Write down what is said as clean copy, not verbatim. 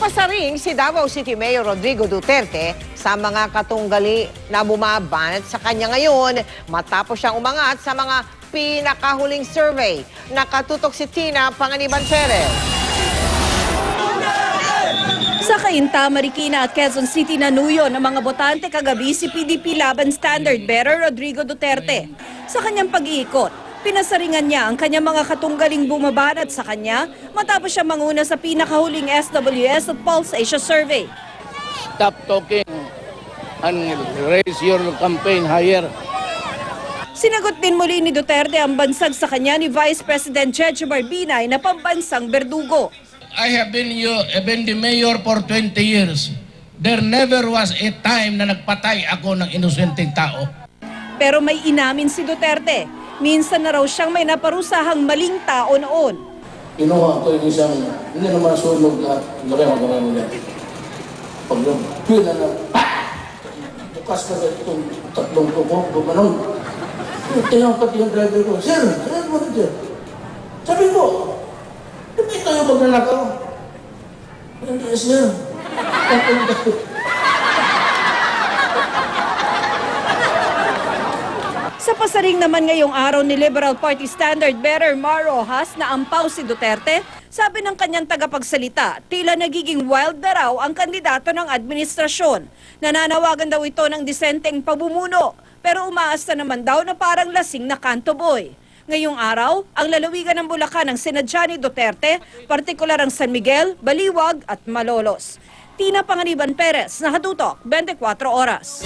Napasaring si Davao City Mayor Rodrigo Duterte sa mga katunggali na bumabanat sa kanya ngayon matapos siyang umangat sa mga pinakahuling survey. Nakatutok si Tina Panganiban Perez. Sa Cainta, Marikina at Quezon City nanuyo ng mga botante kagabi si PDP Laban Standard Bearer Rodrigo Duterte. Sa kanyang pag-iikot, pinasaringan niya ang kanyang mga katunggaling bumabanat sa kanya matapos siya manguna sa pinakahuling SWS at Pulse Asia Survey. Stop talking and raise your campaign higher. Sinagot din muli ni Duterte ang bansag sa kanya ni Vice President Cheche Barbinay na pambansang berdugo. I have been the mayor for 20 years. There never was a time na nagpatay ako ng inosenteng tao. Pero may inamin si Duterte. Minsan na raw siyang may naparusahang maling tao noon. Kinuha ko yung isang, hindi naman sunog lahat. Lagay mo naman nila. Pag yun na bukas na itong tatlong tukok, gumanon. Tinangkat yung driver ko, Sir, ano mo na dyan? Sabi ko, hindi tayo magnanakaw. Hindi, sir. Sa pasaring naman ngayong araw ni Liberal Party Standard Bearer Mar Rojas na ampaw si Duterte, sabi ng kanyang tagapagsalita, tila nagiging wild na raw ang kandidato ng administrasyon. Nananawagan daw ito ng disenteng pamumuno, pero umaasa naman daw na parang lasing na kanto boy. Ngayong araw, ang lalawigan ng Bulacan ng sinadya ni Duterte, partikular ang San Miguel, Baliwag at Malolos. Tina Panganiban Perez, Nakatutok, 24 Oras.